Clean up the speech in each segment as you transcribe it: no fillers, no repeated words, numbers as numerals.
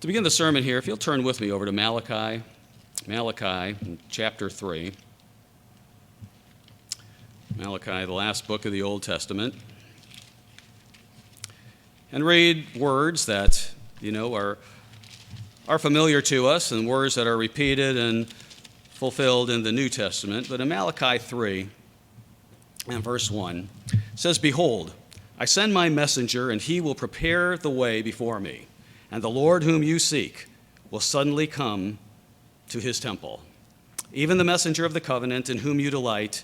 To begin the sermon here, if you'll turn with me over to Malachi chapter 3. Malachi, the last book of the Old Testament. And read words that, are familiar to us and words that are repeated and fulfilled in the New Testament. But in Malachi 3 and verse 1, it says, "Behold, I send my messenger, and he will prepare the way before me. And the Lord whom you seek will suddenly come to his temple. Even the messenger of the covenant in whom you delight,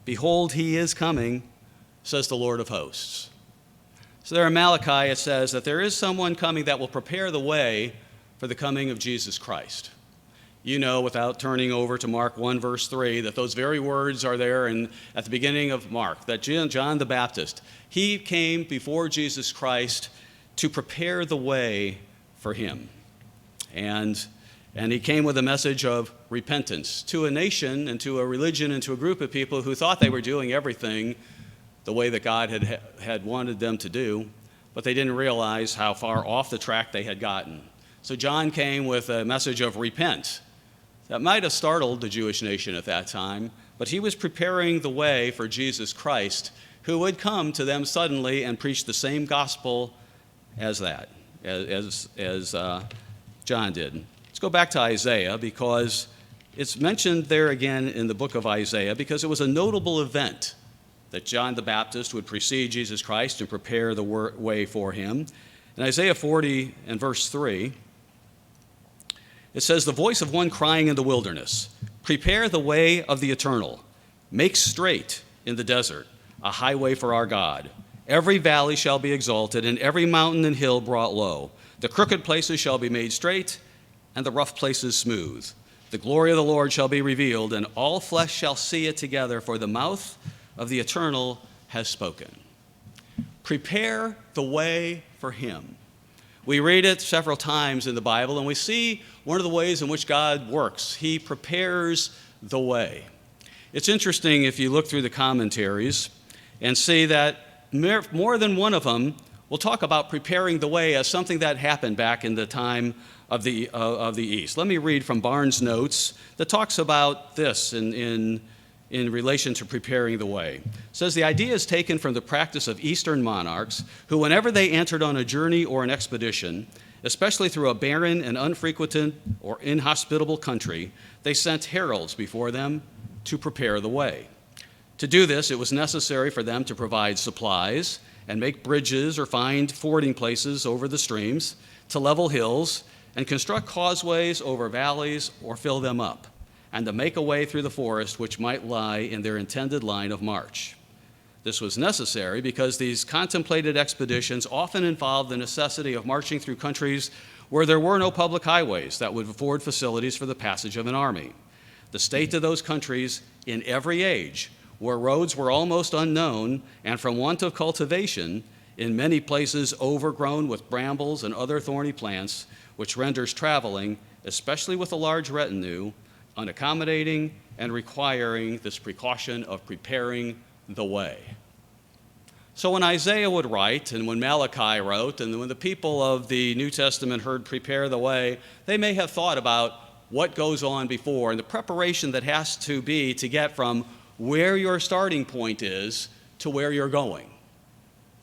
behold, he is coming, says the Lord of hosts." So there in Malachi it says that there is someone coming that will prepare the way for the coming of Jesus Christ. You know, without turning over to Mark 1 verse 3, that those very words are there at the beginning of Mark, that John the Baptist, he came before Jesus Christ to prepare the way for him. And he came with a message of repentance to a nation and to a religion and to a group of people who thought they were doing everything the way that God had wanted them to do, but they didn't realize how far off the track they had gotten. So John came with a message of repent. That might have startled the Jewish nation at that time, but he was preparing the way for Jesus Christ, who would come to them suddenly and preach the same gospel as John did. Let's go back to Isaiah, because it's mentioned there again in the book of Isaiah, because it was a notable event that John the Baptist would precede Jesus Christ and prepare the way for him. In Isaiah 40 and verse 3, it says, "The voice of one crying in the wilderness, prepare the way of the eternal, make straight in the desert a highway for our God. Every valley shall be exalted, and every mountain and hill brought low. The crooked places shall be made straight, and the rough places smooth. The glory of the Lord shall be revealed, and all flesh shall see it together, for the mouth of the eternal has spoken." Prepare the way for him. We read it several times in the Bible, and we see one of the ways in which God works. He prepares the way. It's interesting if you look through the commentaries and see that more than one of them will talk about preparing the way as something that happened back in the time of the East. Let me read from Barnes' notes that talks about this in relation to preparing the way. It says, "The idea is taken from the practice of Eastern monarchs who, whenever they entered on a journey or an expedition, especially through a barren and unfrequented or inhospitable country, they sent heralds before them to prepare the way. To do this, it was necessary for them to provide supplies and make bridges or find fording places over the streams, to level hills and construct causeways over valleys or fill them up, and to make a way through the forest which might lie in their intended line of march. This was necessary because these contemplated expeditions often involved the necessity of marching through countries where there were no public highways that would afford facilities for the passage of an army. The state of those countries in every age, where roads were almost unknown, and from want of cultivation, in many places overgrown with brambles and other thorny plants, which renders traveling, especially with a large retinue, unaccommodating and requiring this precaution of preparing the way." So when Isaiah would write, and when Malachi wrote, and when the people of the New Testament heard "prepare the way," they may have thought about what goes on before and the preparation that has to be to get from where your starting point is to where you're going.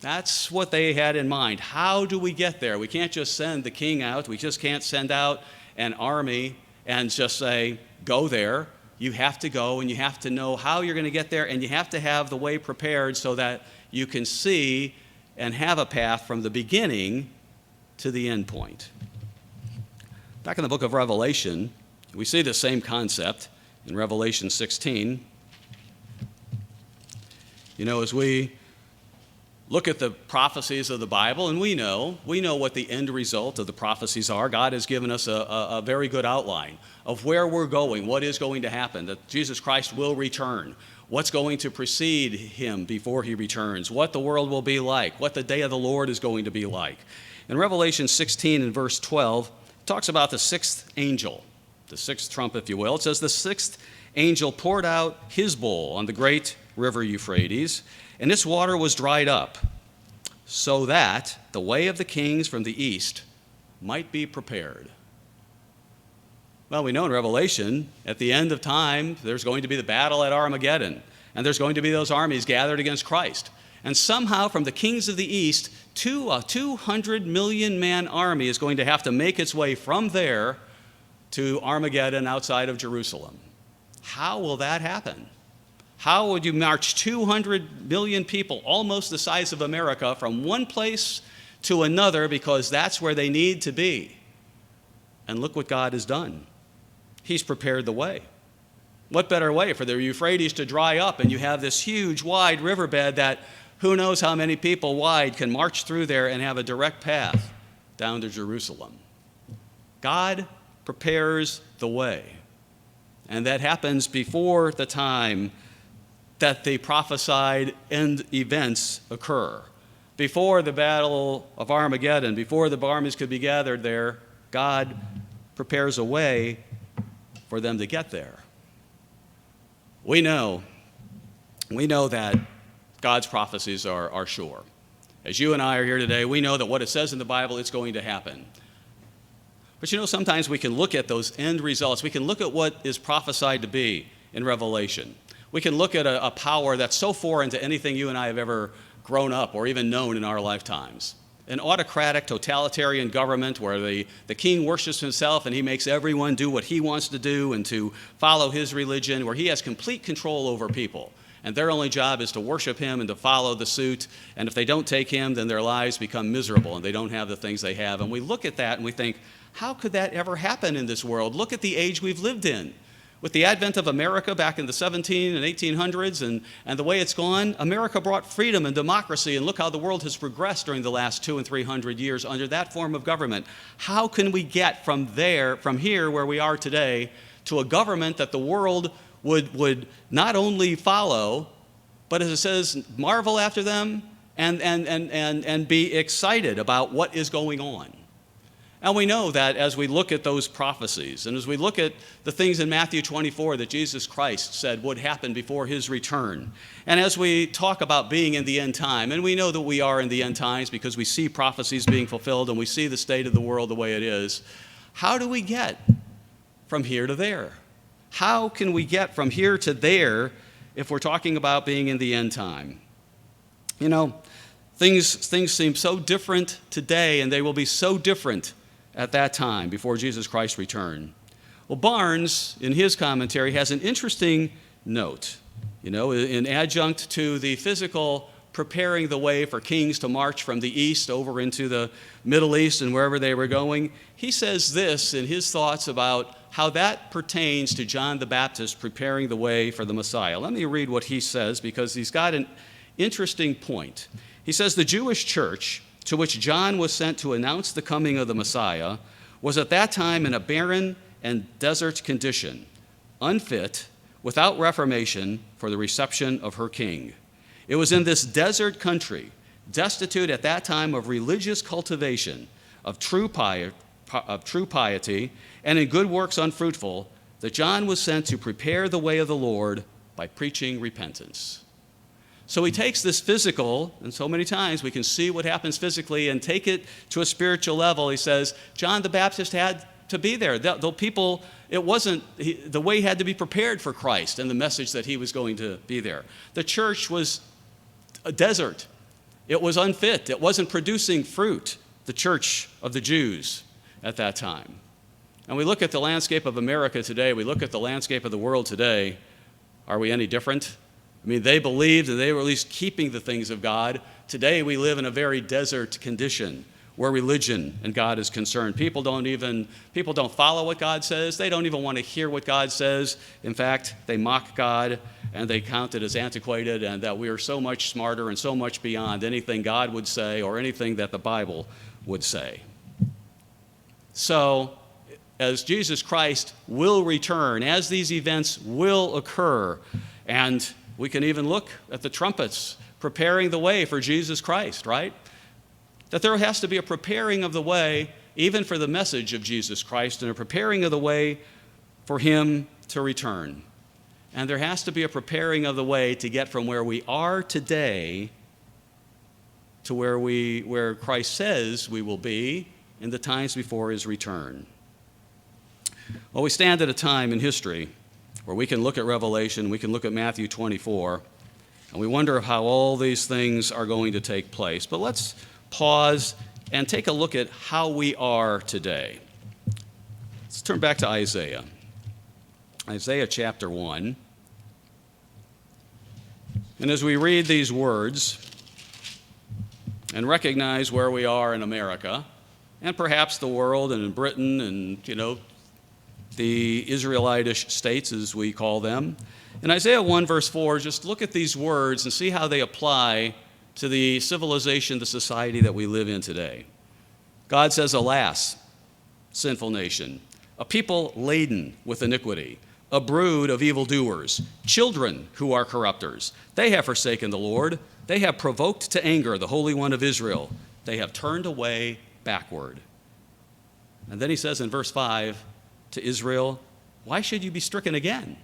That's what they had in mind. How do we get there? We can't just send the king out. We just can't send out an army and just say, go there. You have to go, and you have to know how you're going to get there, and you have to have the way prepared so that you can see and have a path from the beginning to the end point. Back in the book of Revelation, we see the same concept in Revelation 16. As we look at the prophecies of the Bible, and we know what the end result of the prophecies are. God has given us a very good outline of where we're going, what is going to happen, that Jesus Christ will return, what's going to precede him before he returns, what the world will be like, what the day of the Lord is going to be like. In Revelation 16 and verse 12, it talks about the sixth angel, the sixth trump, if you will. It says, "The sixth angel poured out his bowl on the great river Euphrates, and its water was dried up, so that the way of the kings from the east might be prepared. Well, we know in Revelation, at the end of time, there's going to be the battle at Armageddon, and there's going to be those armies gathered against Christ. And somehow, from the kings of the east, a 200 million man army is going to have to make its way from there to Armageddon outside of Jerusalem. How will that happen? How would you march 200 million people, almost the size of America, from one place to another because that's where they need to be? And look what God has done. He's prepared the way. What better way for the Euphrates to dry up and you have this huge, wide riverbed that who knows how many people wide can march through there and have a direct path down to Jerusalem. God prepares the way. And that happens before the time that the prophesied end events occur. Before the battle of Armageddon, before the armies could be gathered there, God prepares a way for them to get there. We know that God's prophecies are sure. As you and I are here today, we know that what it says in the Bible, it's going to happen. But sometimes we can look at those end results. We can look at what is prophesied to be in Revelation. We can look at a power that's so foreign to anything you and I have ever grown up or even known in our lifetimes. An autocratic, totalitarian government where the king worships himself and he makes everyone do what he wants to do and to follow his religion, where he has complete control over people. And their only job is to worship him and to follow the suit. And if they don't take him, then their lives become miserable and they don't have the things they have. And we look at that and we think, how could that ever happen in this world? Look at the age we've lived in. With the advent of America back in the 1700s and 1800s and the way it's gone, America brought freedom and democracy, and look how the world has progressed during the last 200 and 300 years under that form of government. How can we get from here where we are today, to a government that the world would not only follow, but as it says, marvel after them and be excited about what is going on? And we know that as we look at those prophecies and as we look at the things in Matthew 24 that Jesus Christ said would happen before his return, and as we talk about being in the end time, and we know that we are in the end times because we see prophecies being fulfilled and we see the state of the world the way it is, how do we get from here to there? How can we get from here to there if we're talking about being in the end time? Things seem so different today, and they will be so different at that time before Jesus Christ's return. Well, Barnes, in his commentary, has an interesting note. In adjunct to the physical preparing the way for kings to march from the east over into the Middle East and wherever they were going, he says this in his thoughts about how that pertains to John the Baptist preparing the way for the Messiah. Let me read what he says because he's got an interesting point. He says, the Jewish church, to which John was sent to announce the coming of the Messiah, was at that time in a barren and desert condition, unfit, without reformation, for the reception of her king. It was in this desert country, destitute at that time of religious cultivation, of true piety, and in good works unfruitful, that John was sent to prepare the way of the Lord by preaching repentance. So he takes this physical, and so many times we can see what happens physically and take it to a spiritual level. He says, John the Baptist had to be there. The people, the way had to be prepared for Christ and the message that he was going to be there. The church was a desert. It was unfit. It wasn't producing fruit, the church of the Jews at that time. And we look at the landscape of America today, we look at the landscape of the world today, are we any different? They believed and they were at least keeping the things of God. Today we live in a very desert condition where religion and God is concerned. People don't follow what God says. They don't even want to hear what God says. In fact, they mock God and they count it as antiquated and that we are so much smarter and so much beyond anything God would say or anything that the Bible would say. So, as Jesus Christ will return, as these events will occur, and we can even look at the trumpets preparing the way for Jesus Christ, right? That there has to be a preparing of the way even for the message of Jesus Christ and a preparing of the way for him to return. And there has to be a preparing of the way to get from where we are today to where Christ says we will be in the times before his return. Well, we stand at a time in history where we can look at Revelation, we can look at Matthew 24, and we wonder how all these things are going to take place. But let's pause and take a look at how we are today. Let's turn back to Isaiah. Isaiah chapter 1. And as we read these words and recognize where we are in America, and perhaps the world and in Britain and, the Israelitish states, as we call them. In Isaiah 1, verse 4, just look at these words and see how they apply to the civilization, the society that we live in today. God says, "Alas, sinful nation, a people laden with iniquity, a brood of evildoers, children who are corrupters. They have forsaken the Lord. They have provoked to anger the Holy One of Israel. They have turned away backward." And then he says in verse 5 to Israel, "Why should you be stricken again?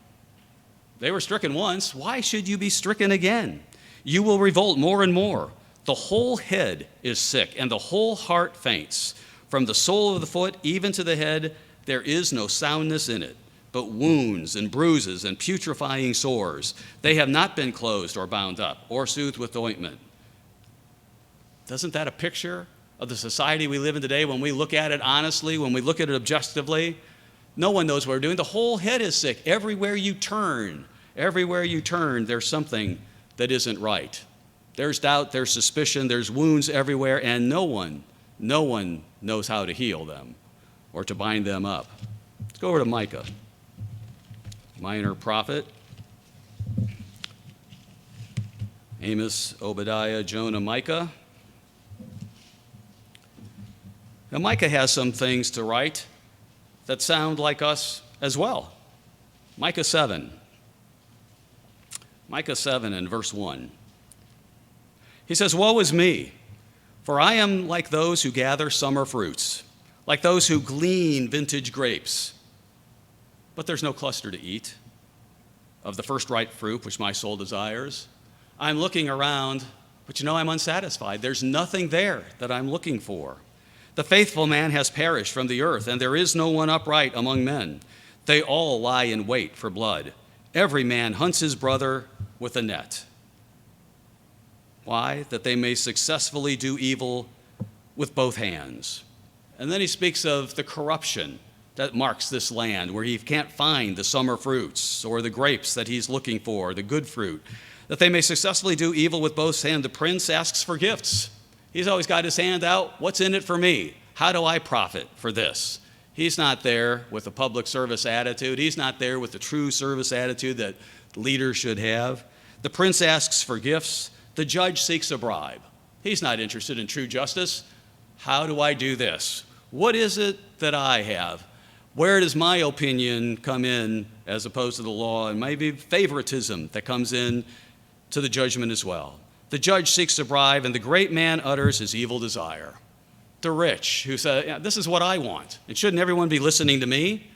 They were stricken once. Why should you be stricken again? You will revolt more and more. The whole head is sick, and the whole heart faints. From the sole of the foot even to the head, there is no soundness in it, but wounds and bruises and putrefying sores. They have not been closed or bound up or soothed with ointment." Doesn't that a picture of the society we live in today when we look at it honestly, when we look at it objectively? No one knows what we're doing. The whole head is sick. Everywhere you turn, there's something that isn't right. There's doubt, there's suspicion, there's wounds everywhere, and no one knows how to heal them or to bind them up. Let's go over to Micah, minor prophet. Amos, Obadiah, Jonah, Micah. Now, Micah has some things to write that sound like us as well. Micah 7. Micah 7 and verse 1. He says, "Woe is me, for I am like those who gather summer fruits, like those who glean vintage grapes. But there's no cluster to eat of the first ripe fruit which my soul desires. I'm looking around, but I'm unsatisfied. There's nothing there that I'm looking for. The faithful man has perished from the earth, and there is no one upright among men. They all lie in wait for blood. Every man hunts his brother with a net." Why? That they may successfully do evil with both hands. And then he speaks of the corruption that marks this land, where he can't find the summer fruits or the grapes that he's looking for, the good fruit. That they may successfully do evil with both hands. The prince asks for gifts. He's always got his hand out. What's in it for me? How do I profit for this? He's not there with a public service attitude. He's not there with the true service attitude that leaders should have. The prince asks for gifts. The judge seeks a bribe. He's not interested in true justice. How do I do this? What is it that I have? Where does my opinion come in as opposed to the law? And maybe favoritism that comes in to the judgment as well. The judge seeks a bribe, and the great man utters his evil desire. The rich who say, "Yeah, this is what I want, and shouldn't everyone be listening to me?"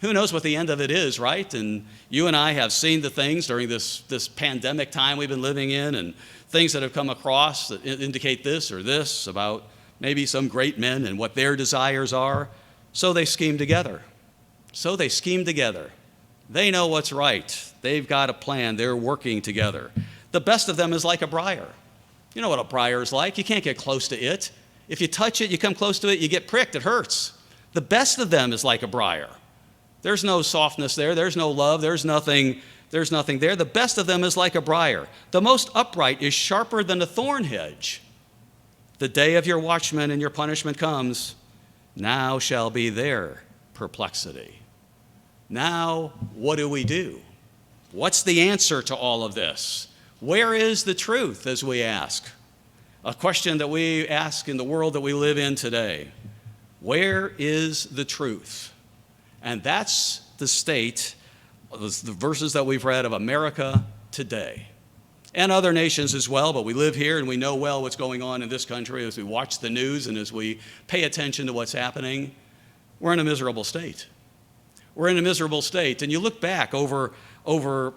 Who knows what the end of it is, right? And you and I have seen the things during this pandemic time we've been living in, and things that have come across that indicate this or this about maybe some great men and what their desires are. So they scheme together. They know what's right. They've got a plan. They're working together. The best of them is like a briar. You know what a briar is like. You can't get close to it. If you touch it, you come close to it, you get pricked. It hurts. The best of them is like a briar. There's no softness there. There's no love. There's nothing there. The best of them is like a briar. The most upright is sharper than a thorn hedge. The day of your watchman and your punishment comes. Now shall be their perplexity. Now, what do we do? What's the answer to all of this? Where is the truth, as we ask? A question that we ask in the world that we live in today. Where is the truth? And that's the state, the verses that we've read of America today. And other nations as well, but we live here and we know well what's going on in this country as we watch the news and as we pay attention to what's happening. We're in a miserable state. And you look back over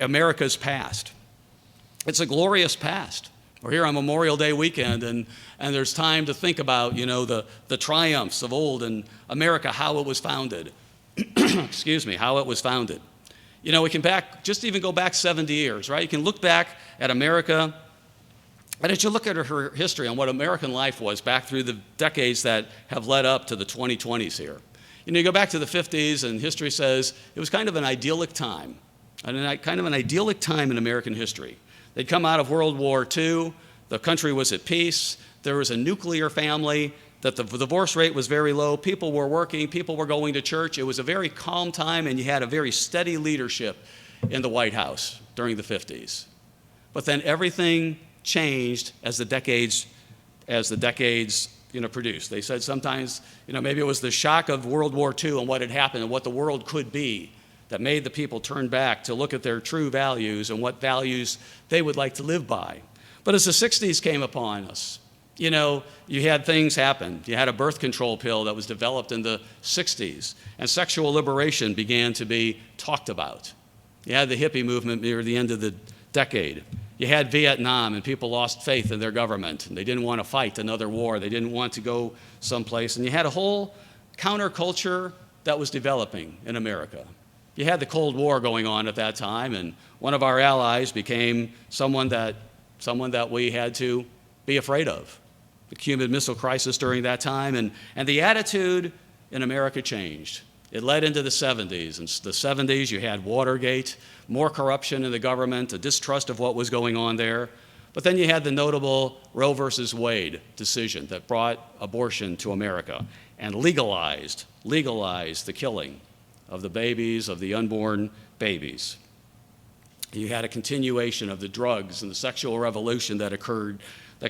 America's past. It's a glorious past. We're here on Memorial Day weekend, and there's time to think about, the triumphs of old and America, how it was founded. Excuse me, how it was founded. We can just even go back 70 years, right? You can look back at America, and as you look at her history and what American life was back through the decades that have led up to the 2020s here. You go back to the 50s, and history says it was kind of an idyllic time, kind of an idyllic time in American history. They'd come out of World War II, the country was at peace, there was a nuclear family, that the divorce rate was very low, people were working, people were going to church. It was a very calm time, and you had a very steady leadership in the White House during the 50s. But then everything changed as the decades produced. They said sometimes, maybe it was the shock of World War II and what had happened and what the world could be that made the people turn back to look at their true values and what values they would like to live by. But as the 60s came upon us, you had things happen. You had a birth control pill that was developed in the 60s, and sexual liberation began to be talked about. You had the hippie movement near the end of the decade. You had Vietnam, and people lost faith in their government, and they didn't want to fight another war. They didn't want to go someplace. And you had a whole counterculture that was developing in America. You had the Cold War going on at that time, and one of our allies became someone that we had to be afraid of. The Cuban Missile Crisis during that time, and the attitude in America changed. It led into the 70s. In the 70s, you had Watergate, more corruption in the government, a distrust of what was going on there. But then you had the notable Roe versus Wade decision that brought abortion to America and legalized the killing of the babies, of the unborn babies. You had a continuation of the drugs and the sexual revolution that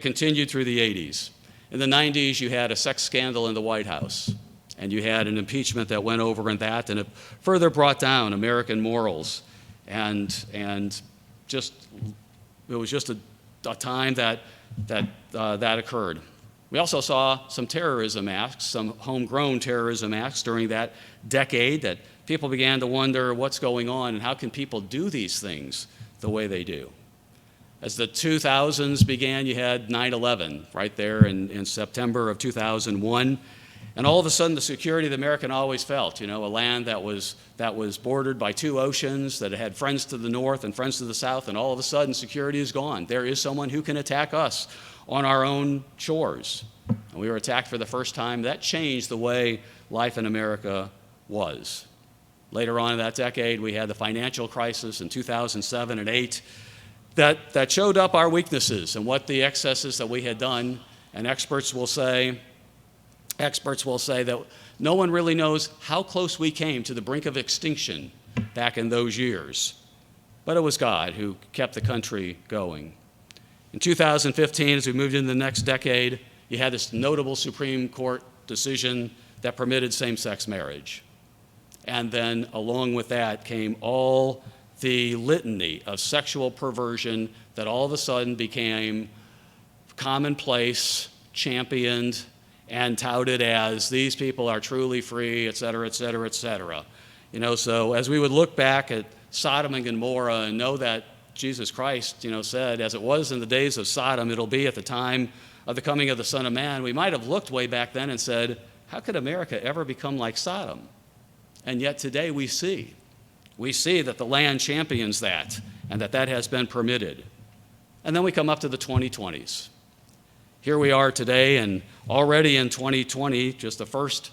continued through the 80s. In the 90s, you had a sex scandal in the White House, and you had an impeachment that went over in that, and it further brought down American morals, and it was just a time that occurred. We also saw some terrorism acts, some homegrown terrorism acts during that decade that people began to wonder what's going on and how can people do these things the way they do. As the 2000s began, you had 9/11 right there in September of 2001. And all of a sudden, the security that America always felt, a land that was bordered by two oceans, that had friends to the north and friends to the south, and all of a sudden, security is gone. There is someone who can attack us on our own shores. And we were attacked for the first time. That changed the way life in America was. Later on in that decade, we had the financial crisis in 2007 and 2008 that showed up our weaknesses and what the excesses that we had done. And experts will say that no one really knows how close we came to the brink of extinction back in those years. But it was God who kept the country going. In 2015, as we moved into the next decade, you had this notable Supreme Court decision that permitted same-sex marriage. And then along with that came all the litany of sexual perversion that all of a sudden became commonplace, championed, and touted as these people are truly free, et cetera, et cetera, et cetera. So as we would look back at Sodom and Gomorrah and know that Jesus Christ, said, as it was in the days of Sodom, it'll be at the time of the coming of the Son of Man, we might have looked way back then and said, how could America ever become like Sodom? And yet today we see that the land champions that and that has been permitted. And then we come up to the 2020s. Here we are today, and already in 2020, just the first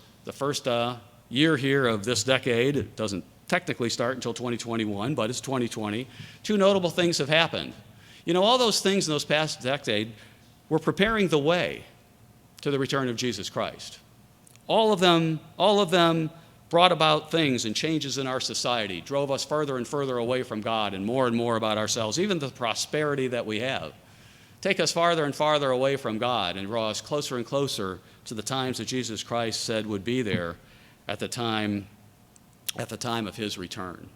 year here of this decade, it doesn't technically start until 2021, but it's 2020, two notable things have happened. All those things in those past decade were preparing the way to the return of Jesus Christ. All of them brought about things and changes in our society, drove us further and further away from God and more about ourselves, even the prosperity that we have. Take us farther and farther away from God and draw us closer and closer to the times that Jesus Christ said would be there at the time of his return.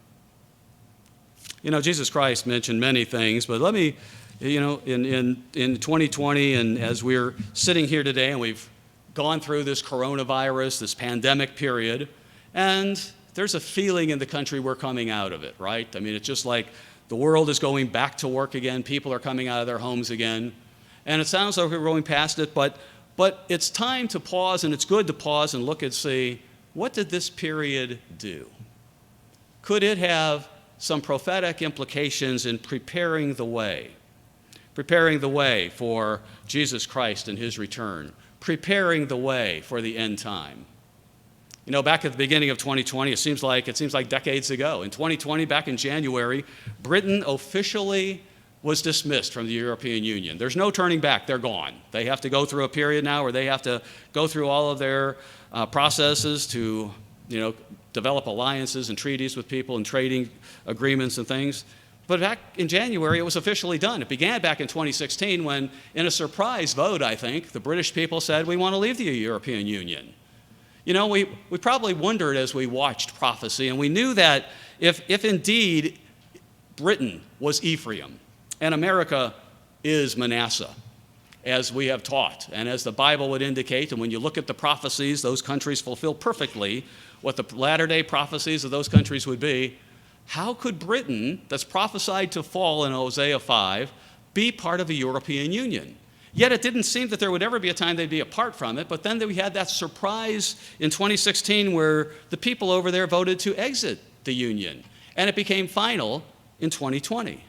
Jesus Christ mentioned many things, but let me, in 2020, and as we're sitting here today and we've gone through this coronavirus, this pandemic period, and there's a feeling in the country we're coming out of it, right? I mean, it's just like the world is going back to work again. People are coming out of their homes again. And it sounds like we're going past it, but it's time to pause, and it's good to pause and look and see, what did this period do? Could it have some prophetic implications in preparing the way for Jesus Christ and his return, preparing the way for the end time? You know, back at the beginning of 2020, it seems like decades ago. In 2020, back in January, Britain officially was dismissed from the European Union. There's no turning back. They're gone. They have to go through a period now where they have to go through all of their processes to, develop alliances and treaties with people and trading agreements and things. But back in January, it was officially done. It began back in 2016 when, in a surprise vote, I think, the British people said, we want to leave the European Union. We probably wondered as we watched Prophecy, and we knew that if indeed Britain was Ephraim and America is Manasseh, as we have taught, and as the Bible would indicate, and when you look at the prophecies, those countries fulfill perfectly what the latter-day prophecies of those countries would be. How could Britain, that's prophesied to fall in Hosea 5, be part of a European Union? Yet it didn't seem that there would ever be a time they'd be apart from it, but then we had that surprise in 2016 where the people over there voted to exit the Union, and it became final in 2020,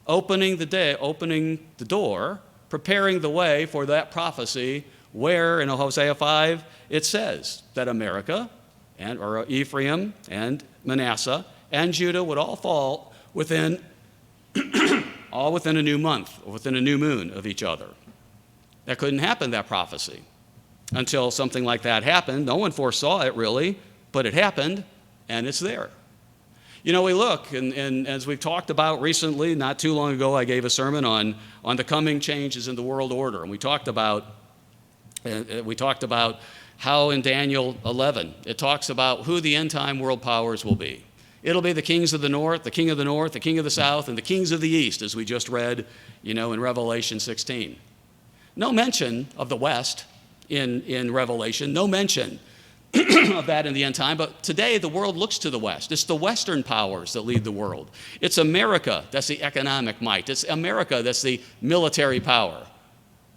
opening the door, preparing the way for that prophecy where in Hosea 5 it says that America, or Ephraim and Manasseh and Judah would all fall within a new month, or within a new moon of each other. That couldn't happen, that prophecy, until something like that happened. No one foresaw it really, but it happened, and it's there. We look, and as we've talked about recently, not too long ago, I gave a sermon on the coming changes in the world order, and we talked about how in Daniel 11, it talks about who the end-time world powers will be. It'll be the kings of the north, the king of the south, and the kings of the east, as we just read, in Revelation 16. No mention of the West in Revelation, no mention of that in the end time, but today the world looks to the West. It's the Western powers that lead the world. It's America that's the economic might. It's America that's the military power.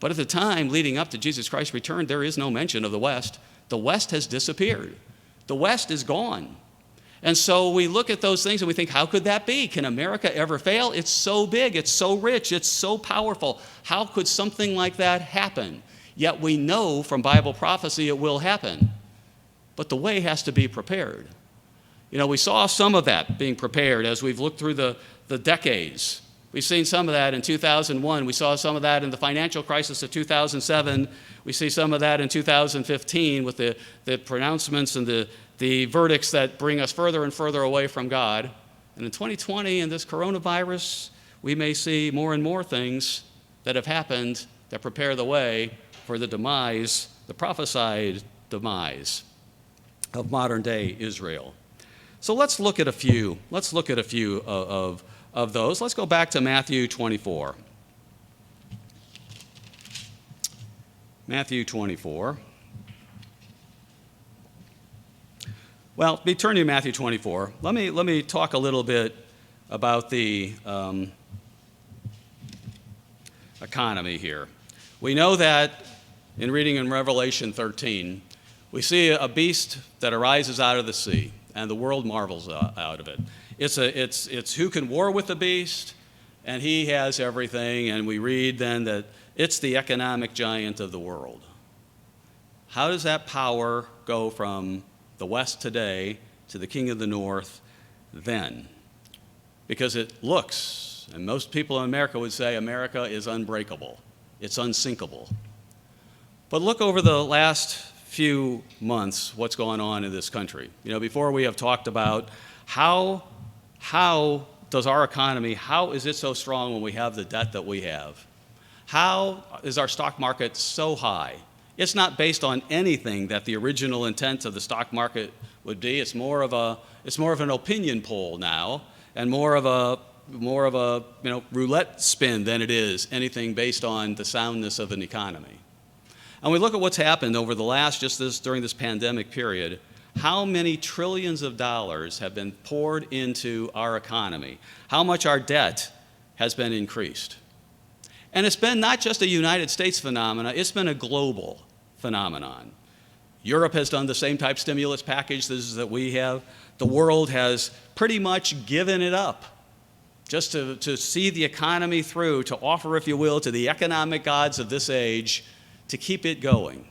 But at the time leading up to Jesus Christ's return, there is no mention of the West. The West has disappeared. The West is gone. And so we look at those things and we think, how could that be? Can America ever fail? It's so big, it's so rich, it's so powerful. How could something like that happen? Yet we know from Bible prophecy it will happen. But the way has to be prepared. We saw some of that being prepared as we've looked through the decades. We've seen some of that in 2001. We saw some of that in the financial crisis of 2007. We see some of that in 2015 with the pronouncements and the verdicts that bring us further and further away from God. And in 2020, in this coronavirus, we may see more and more things that have happened that prepare the way for the demise, the prophesied demise of modern-day Israel. So let's look at a few. Let's look at a few of those. Let's go back to Matthew 24. Matthew 24. Well, be turning to Matthew 24. Let me talk a little bit about the economy here. We know that in reading in Revelation 13, we see a beast that arises out of the sea, and the world marvels out of it. It's who can war with the beast, and he has everything, and we read then that it's the economic giant of the world. How does that power go from the West today to the king of the North then? Because it looks, and most people in America would say America is unbreakable. It's unsinkable. But look over the last few months what's going on in this country. Before we have talked about how does our economy, how is it so strong when we have the debt that we have? How is our stock market so high? It's not based on anything that the original intent of the stock market would be. It's more of an opinion poll now, and more of a roulette spin than it is anything based on the soundness of an economy. And we look at what's happened over the last, during this pandemic period, how many trillions of dollars have been poured into our economy, how much our debt has been increased. And it's been not just a United States phenomenon, it's been a global phenomenon. Europe has done the same type stimulus packages that we have. The world has pretty much given it up just to see the economy through, to offer, if you will, to the economic gods of this age to keep it going.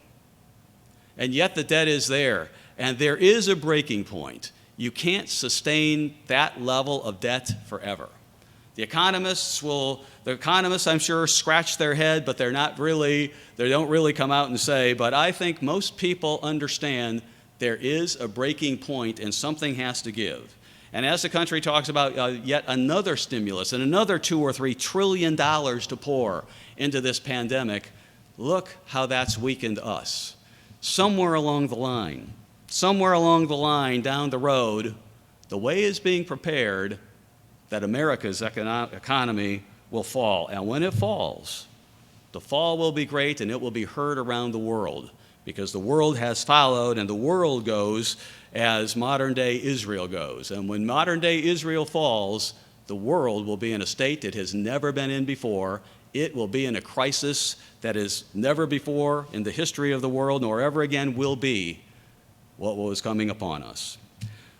And yet the debt is there, and there is a breaking point. You can't sustain that level of debt forever. The economists, I'm sure, scratch their head, but they don't really come out and say, but I think most people understand there is a breaking point and something has to give. And as the country talks about yet another stimulus and another $2 or $3 trillion to pour into this pandemic, look how that's weakened us. Somewhere along the line down the road, the way is being prepared that America's economy will fall. And when it falls, the fall will be great and it will be heard around the world, because the world has followed, and the world goes as modern-day Israel goes. And when modern-day Israel falls, the world will be in a state it has never been in before. It will be in a crisis that is never before in the history of the world, nor ever again will be what was coming upon us.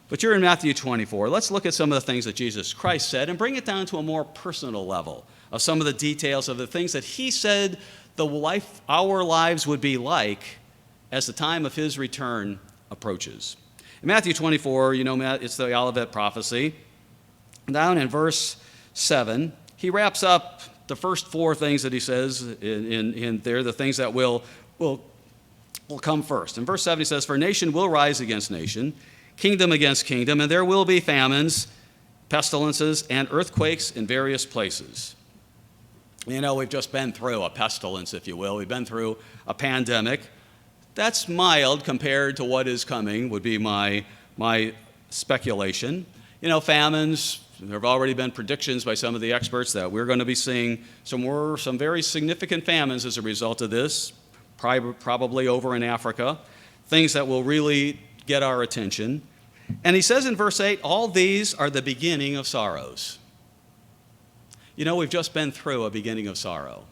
But you're in Matthew 24. Let's look at some of the things that Jesus Christ said and bring it down to a more personal level of some of the details of the things that he said our lives would be like as the time of his return approaches. In Matthew 24, it's the Olivet prophecy. Down in verse 7, he wraps up the first four things that he says in there, the things that will come first. In verse 7, he says, "For nation will rise against nation, kingdom against kingdom, and there will be famines, pestilences, and earthquakes in various places." We've just been through a pestilence, if you will. We've been through a pandemic. That's mild compared to what is coming, would be my speculation. Famines, there have already been predictions by some of the experts that we're going to be seeing some very significant famines as a result of this, probably over in Africa, things that will really get our attention. And he says in verse 8, all these are the beginning of sorrows. We've just been through a beginning of sorrow.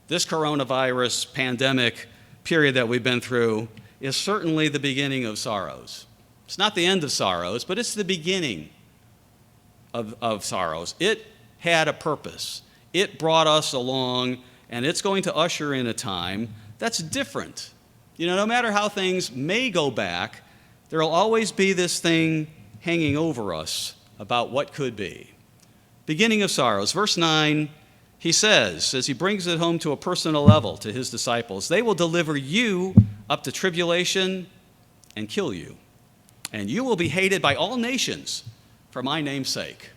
This coronavirus pandemic period that we've been through is certainly the beginning of sorrows. It's not the end of sorrows, but it's the beginning of sorrows. It had a purpose. It brought us along, and it's going to usher in a time that's different. No matter how things may go back, there will always be this thing hanging over us about what could be. Beginning of sorrows. Verse 9, he says, as he brings it home to a personal level to his disciples, "They will deliver you up to tribulation and kill you, and you will be hated by all nations for my name's sake."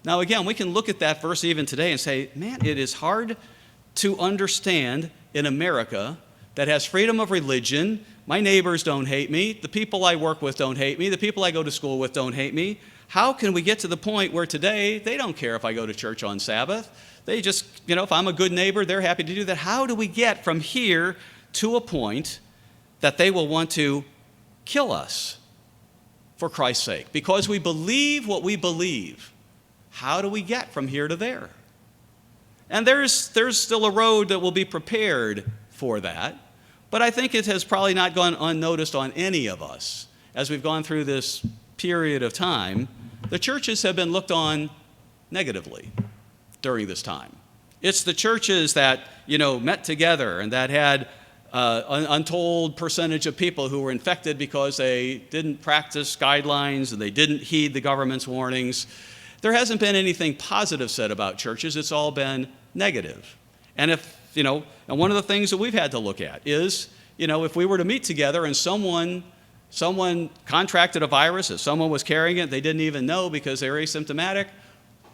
Now again, we can look at that verse even today and say, man, it is hard to understand in America that has freedom of religion. My neighbors don't hate me. The people I work with don't hate me. The people I go to school with don't hate me. How can we get to the point where today they don't care if I go to church on Sabbath? They just, if I'm a good neighbor, they're happy to do that. How do we get from here to a point that they will want to kill us for Christ's sake? Because we believe what we believe. How do we get from here to there? And there's still a road that will be prepared for that. But I think it has probably not gone unnoticed on any of us. As we've gone through this period of time, the churches have been looked on negatively during this time. It's the churches that, met together and that had an untold percentage of people who were infected because they didn't practice guidelines and they didn't heed the government's warnings. There hasn't been anything positive said about churches. It's all been negative. And and one of the things that we've had to look at is, if we were to meet together and someone contracted a virus, if someone was carrying it, they didn't even know because they were asymptomatic,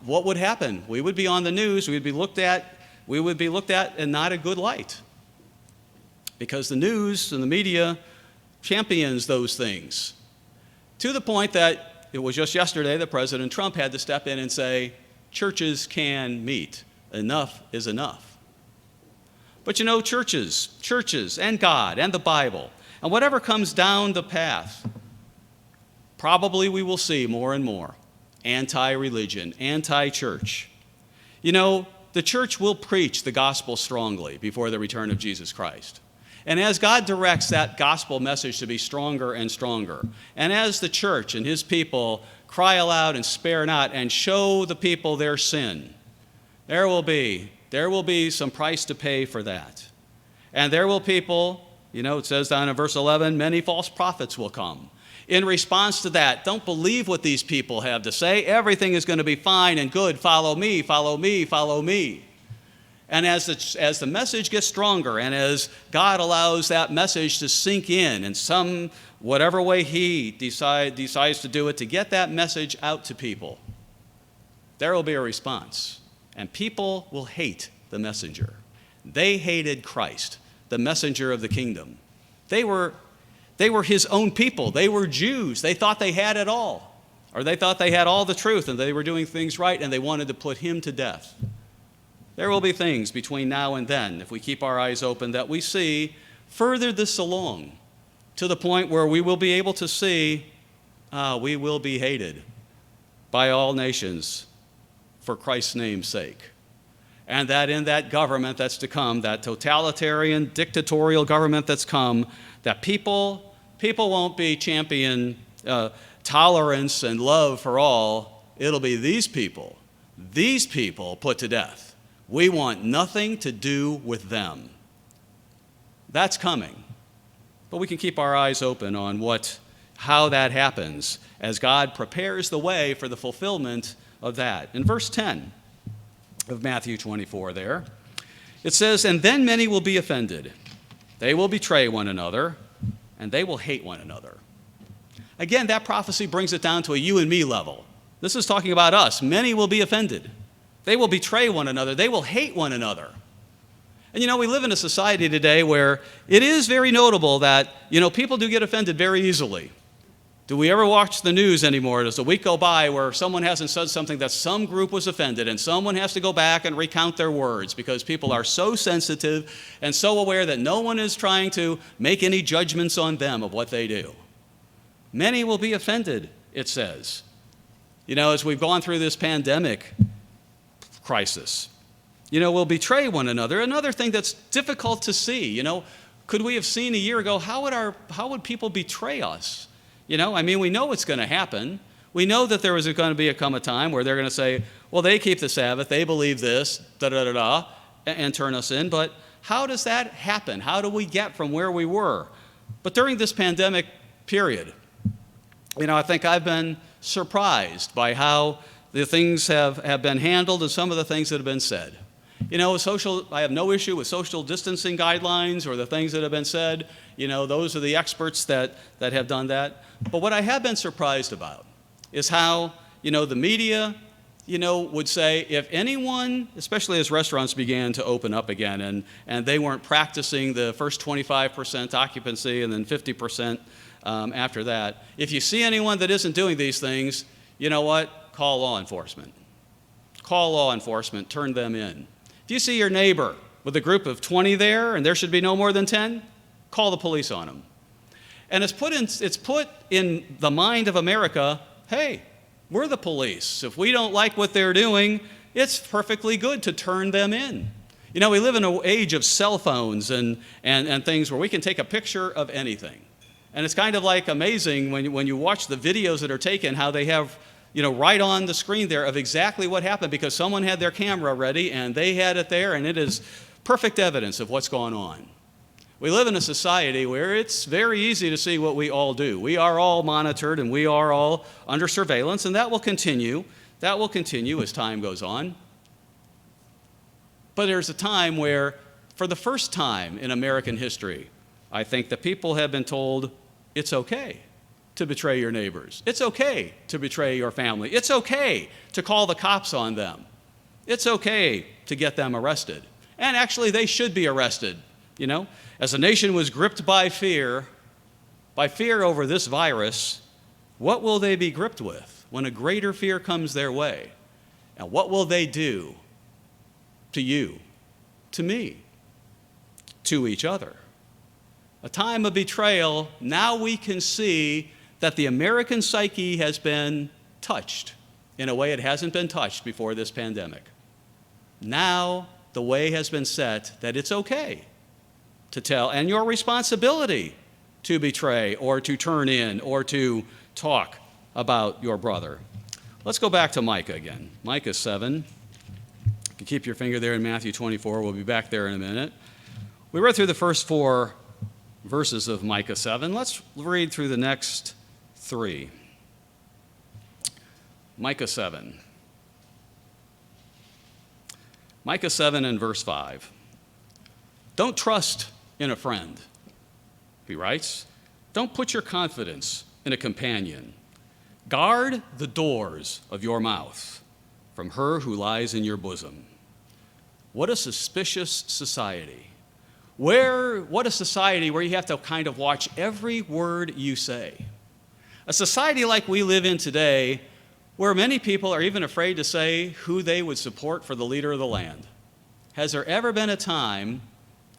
what would happen? We would be on the news, we would be looked at in not a good light. Because the news and the media champions those things. To the point that it was just yesterday that President Trump had to step in and say, churches can meet. Enough is enough. But churches and God and the Bible, and whatever comes down the path, probably we will see more and more anti-religion, anti-church. the church will preach the gospel strongly before the return of Jesus Christ. And as God directs that gospel message to be stronger and stronger, and as the church and his people cry aloud and spare not and show the people their sin, there will be some price to pay for that. And there will people, it says down in verse 11, many false prophets will come. In response to that, don't believe what these people have to say. Everything is going to be fine and good. Follow me, follow me, follow me. And as the message gets stronger and as God allows that message to sink in some whatever way he decides to do it, to get that message out to people, there will be a response. And people will hate the messenger. They hated Christ, the messenger of the kingdom. They were his own people. They were Jews. They thought they had it all. Or they thought they had all the truth and they were doing things right and they wanted to put him to death. There will be things between now and then, if we keep our eyes open, that we see further this along to the point where we will be able to see we will be hated by all nations for Christ's name's sake. And that in that government that's to come, that totalitarian, dictatorial government that's come, that people won't be champion tolerance and love for all. It'll be these people put to death. We want nothing to do with them. That's coming. But we can keep our eyes open on how that happens as God prepares the way for the fulfillment of that. In verse 10 of Matthew 24 there, it says, "And then many will be offended. They will betray one another, and they will hate one another." Again, that prophecy brings it down to a you and me level. This is talking about us. Many will be offended. They will betray one another. They will hate one another. And we live in a society today where it is very notable that, people do get offended very easily. Do we ever watch the news anymore? Does a week go by where someone hasn't said something that some group was offended and someone has to go back and recount their words because people are so sensitive and so aware that no one is trying to make any judgments on them of what they do? Many will be offended, it says. As we've gone through this pandemic crisis, we'll betray one another. Another thing that's difficult to see, could we have seen a year ago, how would people betray us? We know it's going to happen. We know that there is going to come a time where they're going to say, well, they keep the Sabbath, they believe this, da-da-da-da, and turn us in. But how does that happen? How do we get from where we were? But during this pandemic period, I think I've been surprised by how the things have been handled and some of the things that have been said. I have no issue with social distancing guidelines or the things that have been said. Those are the experts that have done that. But what I have been surprised about is how, the media, would say if anyone, especially as restaurants began to open up again and they weren't practicing the first 25% occupancy and then 50% after that, if you see anyone that isn't doing these things, you know what? Call law enforcement. Call law enforcement, turn them in. If you see your neighbor with a group of 20 there and there should be no more than 10, call the police on them. And it's put in the mind of America, hey, we're the police. If we don't like what they're doing, it's perfectly good to turn them in. We live in an age of cell phones and things where we can take a picture of anything. And it's kind of like amazing when you watch the videos that are taken, how they have right on the screen there of exactly what happened because someone had their camera ready and they had it there, and it is perfect evidence of what's going on. We live in a society where it's very easy to see what we all do. We are all monitored and we are all under surveillance, and that will continue. That will continue as time goes on. But there's a time where, for the first time in American history, I think that people have been told it's okay to betray your neighbors. It's okay to betray your family. It's okay to call the cops on them. It's okay to get them arrested. And actually, they should be arrested. As the nation was gripped by fear over this virus, what will they be gripped with when a greater fear comes their way? And what will they do to you, to me, to each other? A time of betrayal. Now we can see that the American psyche has been touched in a way it hasn't been touched before this pandemic. now the way has been set that it's okay to tell, and your responsibility to betray or to turn in or to talk about your brother. Let's go back to Micah again. Micah 7. You can keep your finger there in Matthew 24. We'll be back there in a minute. We read through the first 4 verses of Micah 7. Let's read through the next 3. Micah 7. Micah 7 and verse 5. Don't trust in a friend, he writes. Don't put your confidence in a companion. Guard the doors of your mouth from her who lies in your bosom. What a suspicious society. What a society where you have to kind of watch every word you say. A society like we live in today, where many people are even afraid to say who they would support for the leader of the land. Has there ever been a time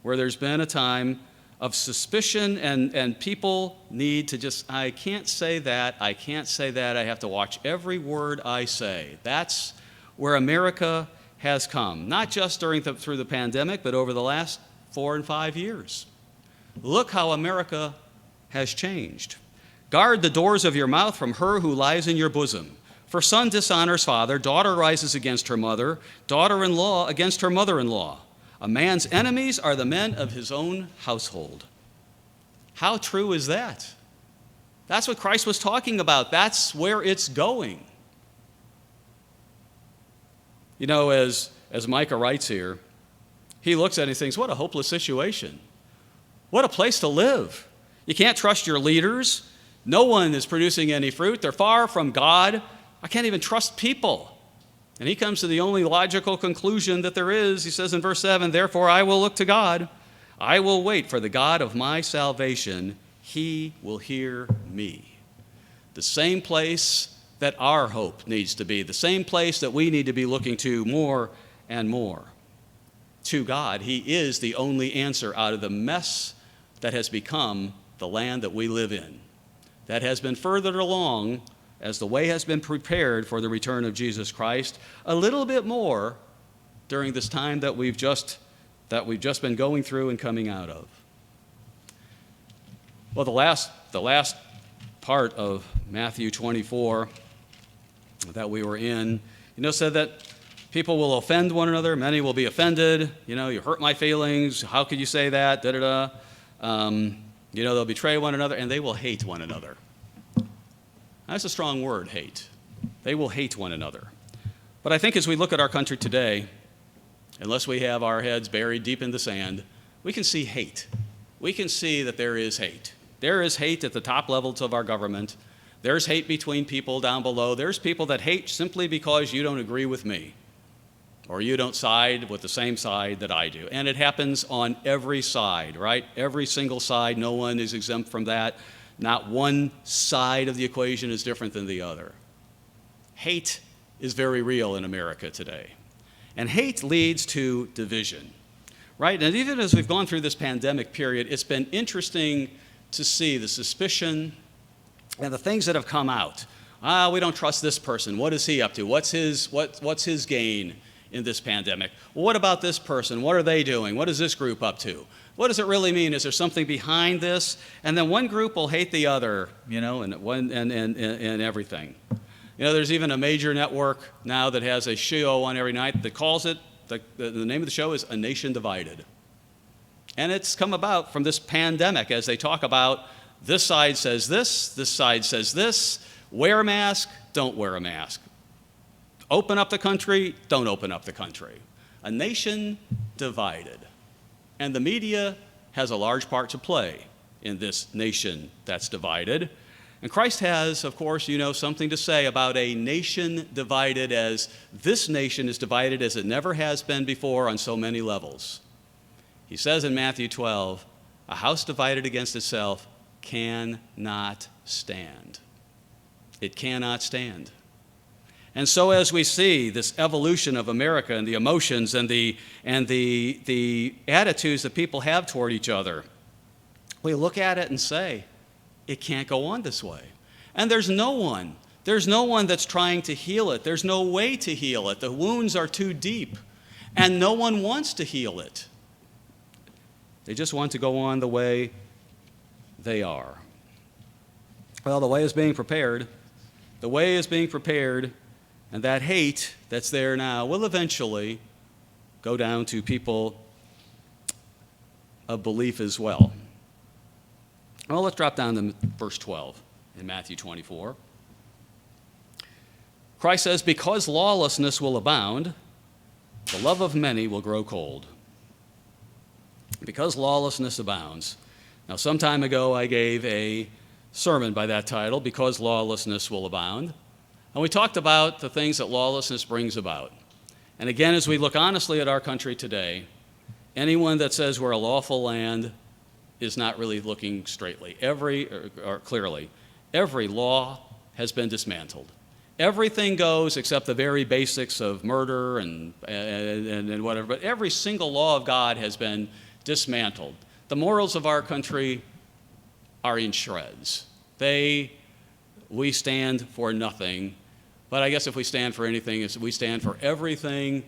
where there's been a time of suspicion and people need to just, I can't say that, I have to watch every word I say. That's where America has come, not just through the pandemic, but over the last 4 and 5 years. Look how America has changed. Guard the doors of your mouth from her who lies in your bosom. For son dishonors father, daughter rises against her mother, daughter-in-law against her mother-in-law. A man's enemies are the men of his own household. How true is that? That's what Christ was talking about. That's where it's going. You know, as Micah writes here, he looks at it and thinks, what a hopeless situation. What a place to live. You can't trust your leaders. No one is producing any fruit. They're far from God. I can't even trust people. And he comes to the only logical conclusion that there is. He says in verse 7, therefore I will look to God. I will wait for the God of my salvation. He will hear me. The same place that our hope needs to be, the same place that we need to be looking to more and more. To God, he is the only answer out of the mess that has become the land that we live in, that has been furthered along as the way has been prepared for the return of Jesus Christ, a little bit more during this time that we've just been going through and coming out of. Well, the last part of Matthew 24 that we were in, said that people will offend one another, many will be offended, you hurt my feelings, how could you say that, they'll betray one another, and they will hate one another. That's a strong word, hate. They will hate one another. But I think as we look at our country today, unless we have our heads buried deep in the sand, we can see hate. We can see that there is hate. There is hate at the top levels of our government. There's hate between people down below. There's people that hate simply because you don't agree with me, or you don't side with the same side that I do. And it happens on every side, right? Every single side. No one is exempt from that. Not one side of the equation is different than the other. Hate is very real in America today. And hate leads to division, right? And even as we've gone through this pandemic period, it's been interesting to see the suspicion and the things that have come out. We don't trust this person. What is he up to? What's his gain in this pandemic? Well, what about this person? What are they doing? What is this group up to? What does it really mean? Is there something behind this? And then one group will hate the other, and everything. There's even a major network now that has a show on every night that calls it, the name of the show is A Nation Divided. And it's come about from this pandemic as they talk about this side says this side says this, wear a mask, don't wear a mask. Open up the country, don't open up the country. A nation divided. And the media has a large part to play in this nation that's divided. And Christ has, of course, something to say about a nation divided, as this nation is divided as it never has been before on so many levels. He says in Matthew 12, a house divided against itself cannot stand. It cannot stand. And so as we see this evolution of America and the emotions and the attitudes that people have toward each other, we look at it and say, it can't go on this way. And there's no one that's trying to heal it. There's no way to heal it. The wounds are too deep. And no one wants to heal it. They just want to go on the way they are. Well, the way is being prepared. The way is being prepared, and that hate that's there now will eventually go down to people of belief as well. Well, let's drop down to verse 12 in Matthew 24. Christ says, because lawlessness will abound, the love of many will grow cold. Because lawlessness abounds. Now, some time ago, I gave a sermon by that title, Because Lawlessness Will Abound. And we talked about the things that lawlessness brings about. And again, as we look honestly at our country today, anyone that says we're a lawful land is not really looking straightly. Clearly. Every law has been dismantled. Everything goes except the very basics of murder and whatever, but every single law of God has been dismantled. The morals of our country are in shreds. We stand for nothing, but I guess if we stand for anything, we stand for everything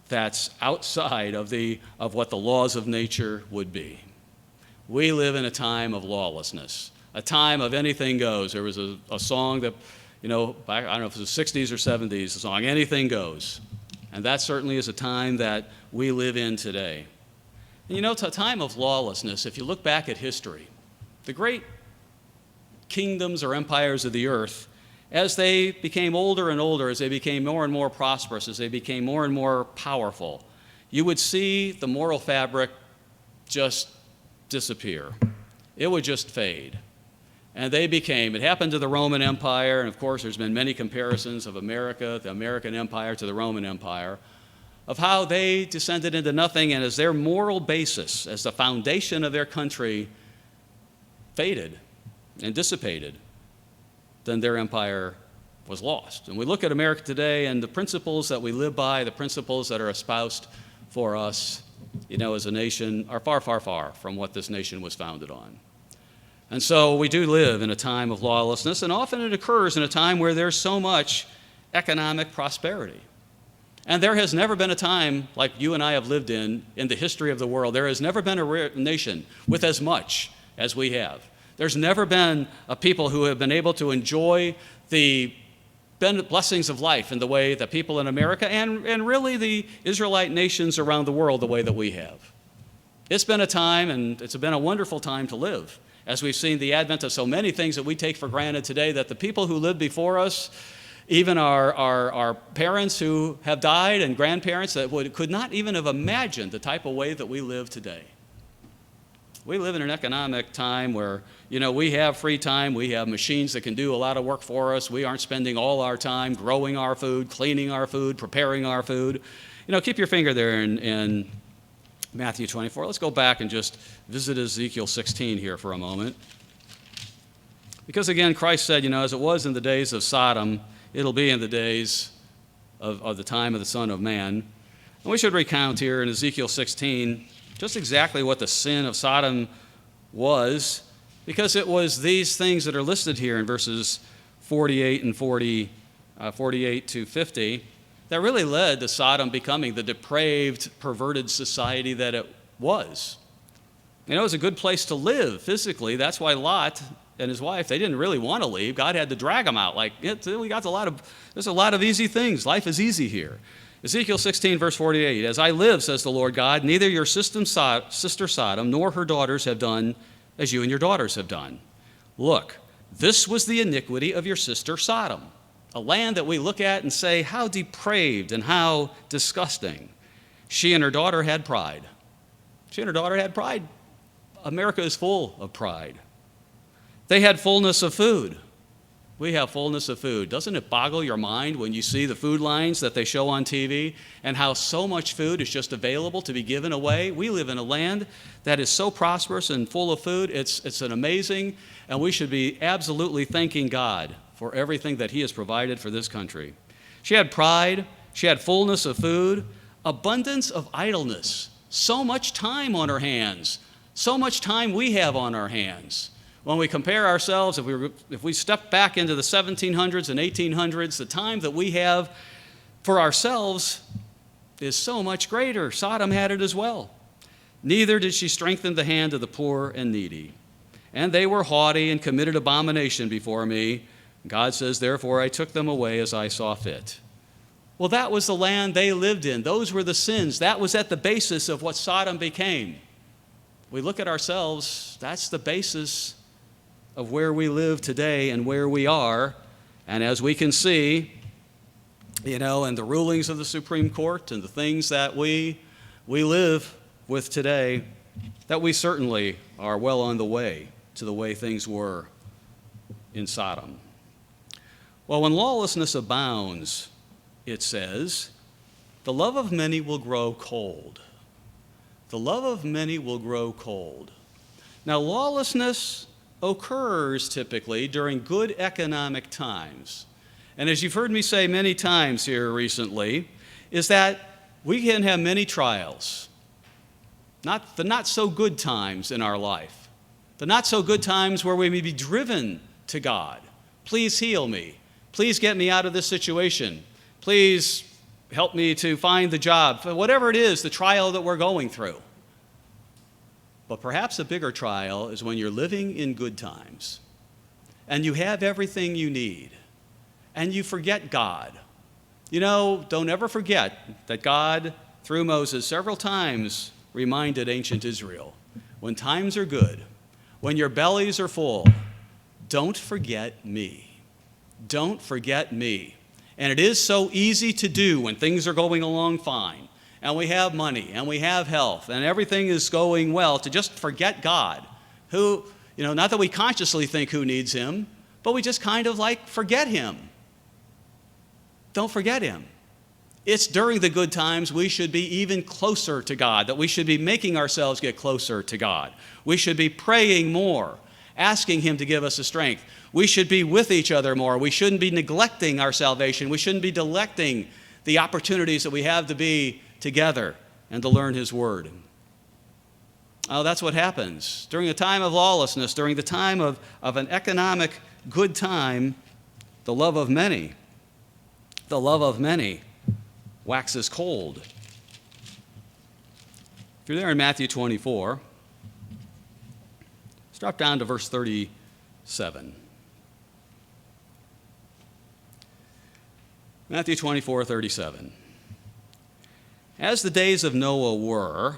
that's outside of what the laws of nature would be. We live in a time of lawlessness, a time of anything goes. There was a song that, back, I don't know if it was the 60s or 70s, the song, Anything Goes. And that certainly is a time that we live in today. And it's a time of lawlessness. If you look back at history, the great kingdoms or empires of the earth, as they became older and older, as they became more and more prosperous, as they became more and more powerful, you would see the moral fabric just disappear. It would just fade. And it happened to the Roman Empire, and of course there's been many comparisons of America, the American Empire to the Roman Empire, of how they descended into nothing, and as their moral basis, as the foundation of their country faded and dissipated, then their empire was lost. And we look at America today, and the principles that we live by, the principles that are espoused for us, as a nation, are far, far, far from what this nation was founded on. And so we do live in a time of lawlessness, and often it occurs in a time where there's so much economic prosperity. And there has never been a time like you and I have lived in the history of the world. There has never been a nation with as much as we have. There's never been a people who have been able to enjoy the blessings of life in the way that people in America and really the Israelite nations around the world the way that we have. It's been a time, and it's been a wonderful time to live, as we've seen the advent of so many things that we take for granted today, that the people who lived before us, even our parents who have died and grandparents that could not even have imagined the type of way that we live today. We live in an economic time where, we have free time. We have machines that can do a lot of work for us. We aren't spending all our time growing our food, cleaning our food, preparing our food. Keep your finger there in Matthew 24. Let's go back and just visit Ezekiel 16 here for a moment. Because again, Christ said, as it was in the days of Sodom, it'll be in the days of the time of the Son of Man. And we should recount here in Ezekiel 16 just exactly what the sin of Sodom was, because it was these things that are listed here in verses 48 and 48 to 50 that really led to Sodom becoming the depraved, perverted society that it was. It was a good place to live physically. That's why Lot and his wife, they didn't really want to leave. God had to drag them out. There's a lot of easy things. Life is easy here. Ezekiel 16, verse 48, as I live, says the Lord God, neither your sister Sodom nor her daughters have done as you and your daughters have done. Look, this was the iniquity of your sister Sodom, a land that we look at and say, how depraved and how disgusting. She and her daughter had pride. America is full of pride. They had fullness of food. We have fullness of food. Doesn't it boggle your mind when you see the food lines that they show on TV and how so much food is just available to be given away? We live in a land that is so prosperous and full of food. It's an amazing, and we should be absolutely thanking God for everything that He has provided for this country. She had pride. She had fullness of food, abundance of idleness, so much time on her hands, so much time we have on our hands. When we compare ourselves, if we step back into the 1700s and 1800s, the time that we have for ourselves is so much greater. Sodom had it as well. Neither did she strengthen the hand of the poor and needy. And they were haughty and committed abomination before me. God says, therefore I took them away as I saw fit. Well, that was the land they lived in. Those were the sins. That was at the basis of what Sodom became. We look at ourselves, that's the basis of where we live today and where we are. And as we can see, and the rulings of the Supreme Court and the things that we live with today, that we certainly are well on the way to the way things were in Sodom. Well, when lawlessness abounds, it says, the love of many will grow cold. The love of many will grow cold. Now, lawlessness occurs typically during good economic times. And as you've heard me say many times here recently, is that we can have many trials. Not the not so good times in our life. The not so good times where we may be driven to God. Please heal me. Please get me out of this situation. Please help me to find the job. Whatever it is, the trial that we're going through. But perhaps a bigger trial is when you're living in good times and you have everything you need and you forget God. Don't ever forget that God, through Moses, several times reminded ancient Israel, when times are good, when your bellies are full, don't forget me. Don't forget me. And it is so easy to do when things are going along fine, and we have money, and we have health, and everything is going well, to just forget God, who, not that we consciously think who needs him, but we just kind of forget him. Don't forget him. It's during the good times we should be even closer to God, that we should be making ourselves get closer to God. We should be praying more, asking him to give us the strength. We should be with each other more. We shouldn't be neglecting our salvation. We shouldn't be delecting the opportunities that we have to be together and to learn his word. Oh, that's what happens. During a time of lawlessness, during the time of an economic good time, the love of many waxes cold. If you're there in Matthew 24, let's drop down to verse 37. Matthew 24:37. As the days of Noah were,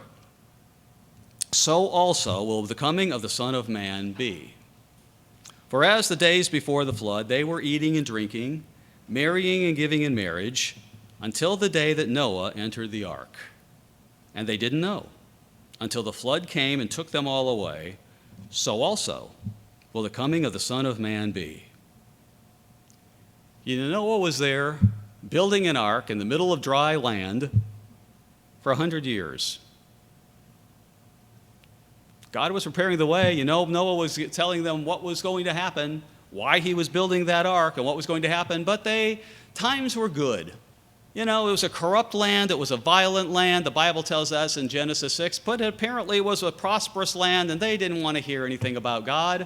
so also will the coming of the Son of Man be. For as the days before the flood, they were eating and drinking, marrying and giving in marriage, until the day that Noah entered the ark. And they didn't know, until the flood came and took them all away, so also will the coming of the Son of Man be. Noah was there building an ark in the middle of dry land for 100 years. God was preparing the way. Noah was telling them what was going to happen, why he was building that ark, and what was going to happen. But times were good. It was a corrupt land. It was a violent land. The Bible tells us in Genesis 6. But it apparently was a prosperous land, and they didn't want to hear anything about God.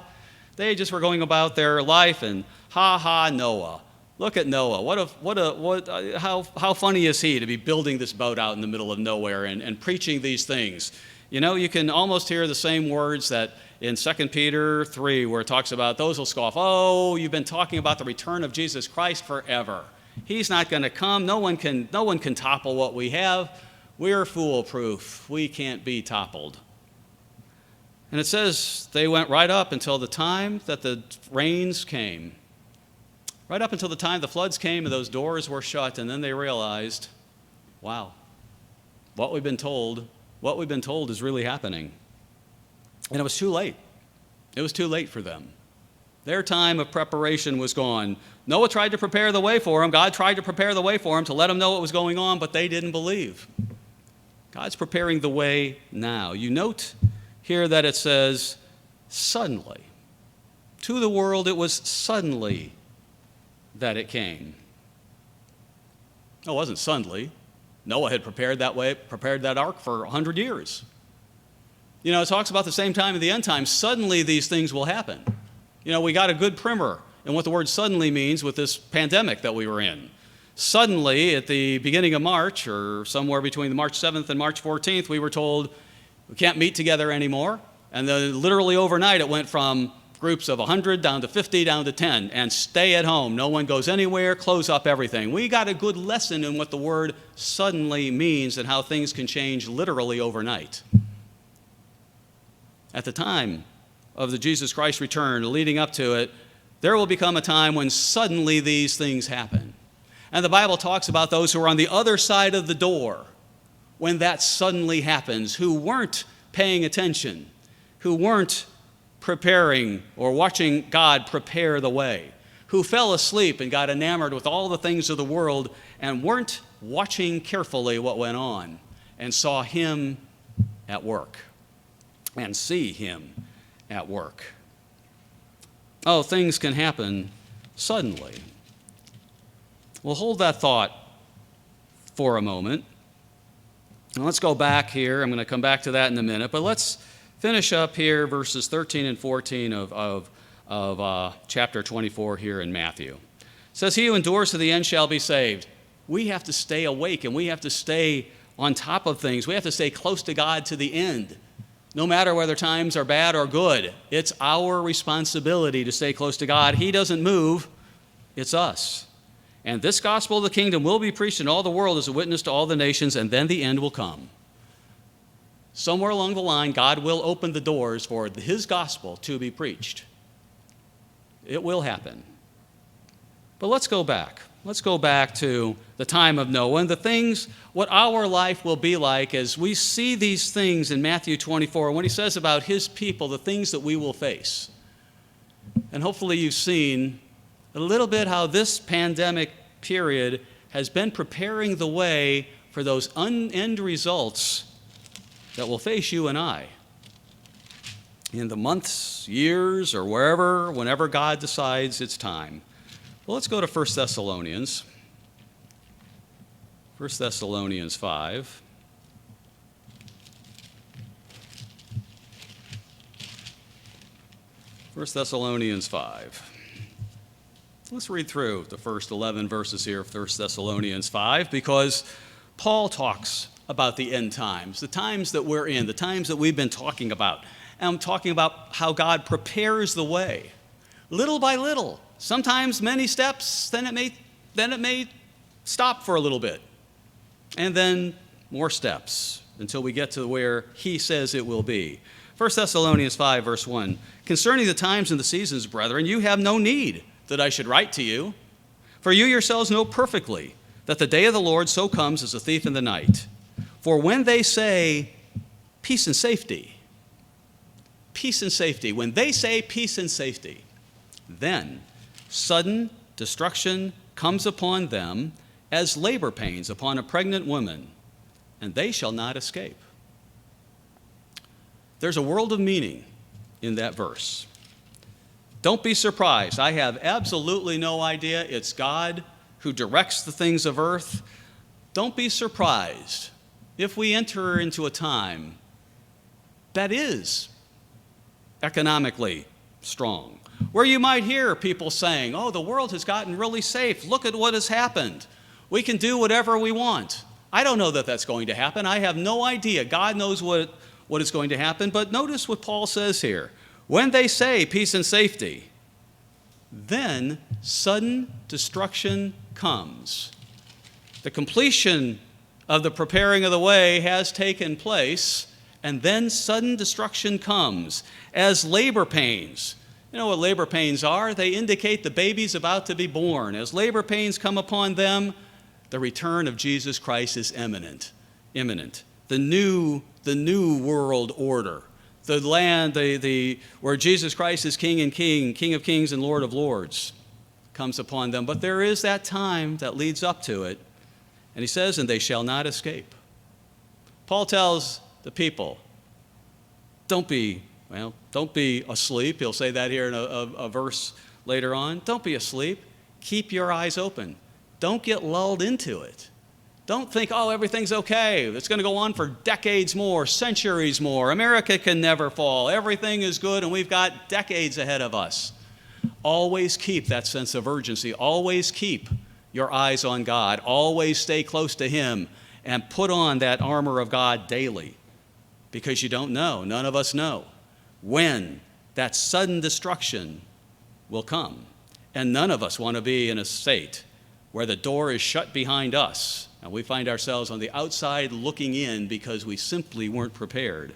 They just were going about their life, and Noah. Look at Noah. How funny is he to be building this boat out in the middle of nowhere and preaching these things? You can almost hear the same words that in 2 Peter 3, where it talks about those will scoff. Oh, you've been talking about the return of Jesus Christ forever. He's not going to come. No one can topple what we have. We're foolproof. We can't be toppled. And it says they went right up until the time that the rains came. Right up until the time the floods came and those doors were shut, and then they realized, wow, what we've been told is really happening. And it was too late. It was too late for them. Their time of preparation was gone. Noah tried to prepare the way for him. God tried to prepare the way for him to let them know what was going on, but they didn't believe. God's preparing the way now. You note here that it says, suddenly. To the world, it was suddenly that it came. It wasn't suddenly. Noah had prepared that ark for 100 years. It talks about the same time in the end times. Suddenly these things will happen. We got a good primer in what the word suddenly means with this pandemic that we were in. Suddenly, at the beginning of March, or somewhere between the March 7th and March 14th, we were told we can't meet together anymore. And then literally overnight, it went from groups of 100 down to 50, down to 10, and stay at home. No one goes anywhere, close up everything. We got a good lesson in what the word suddenly means and how things can change literally overnight. At the time of the Jesus Christ return, leading up to it, there will become a time when suddenly these things happen. And the Bible talks about those who are on the other side of the door when that suddenly happens, who weren't paying attention, who weren't preparing or watching God prepare the way, who fell asleep and got enamored with all the things of the world and weren't watching carefully what went on and saw him at work and see him at work. Oh, things can happen suddenly. We'll hold that thought for a moment. Now let's go back here. I'm going to come back to that in a minute, but let's finish up here verses 13 and 14 of chapter 24 here in Matthew. It says, "He who endures to the end shall be saved." We have to stay awake and we have to stay on top of things. We have to stay close to God to the end. No matter whether times are bad or good, it's our responsibility to stay close to God. He doesn't move, it's us. "And this gospel of the kingdom will be preached in all the world as a witness to all the nations, and then the end will come." Somewhere along the line, God will open the doors for his gospel to be preached. It will happen. But let's go back. Let's go back to the time of Noah and the things, what our life will be like as we see these things in Matthew 24, when he says about his people, the things that we will face. And hopefully you've seen a little bit how this pandemic period has been preparing the way for those end results that will face you and I in the months, years, or whenever God decides it's time. Well, let's go to 1 Thessalonians. 1 Thessalonians 5. First Thessalonians 5. Let's read through the first 11 verses here of 1 Thessalonians 5, because Paul talks about the end times, the times that we're in, the times that we've been talking about. And I'm talking about how God prepares the way, little by little. Sometimes many steps, then it may stop for a little bit, and then more steps until we get to where he says it will be. 1 Thessalonians 5, verse 1, "Concerning the times and the seasons, brethren, you have no need that I should write to you, for you yourselves know perfectly that the day of the Lord so comes as a thief in the night. For when they say peace and safety, when they say peace and safety, then sudden destruction comes upon them as labor pains upon a pregnant woman, and they shall not escape." There's a world of meaning in that verse. Don't be surprised. I have absolutely no idea. It's God who directs the things of earth. Don't be surprised if we enter into a time that is economically strong, where you might hear people saying, "Oh, the world has gotten really safe. Look at what has happened. We can do whatever we want." I don't know that that's going to happen. I have no idea. God knows what is going to happen. But notice what Paul says here. When they say peace and safety, then sudden destruction comes. The completion of the preparing of the way has taken place, and then sudden destruction comes as labor pains. You know what labor pains are? They indicate the baby's about to be born. As labor pains come upon them, the return of Jesus Christ is imminent. The new world order, the land, where Jesus Christ is King of Kings and Lord of Lords, comes upon them. But there is that time that leads up to it, and he says, "And they shall not escape." Paul tells the people, don't be asleep. He'll say that here in a verse later on. Don't be asleep. Keep your eyes open. Don't get lulled into it. Don't think, "Oh, everything's okay. It's going to go on for decades more, centuries more. America can never fall. Everything is good, and we've got decades ahead of us." Always keep that sense of urgency. Always keep your eyes on God. Always stay close to him and put on that armor of God daily, because you don't know, none of us know, when that sudden destruction will come. And none of us want to be in a state where the door is shut behind us and we find ourselves on the outside looking in because we simply weren't prepared.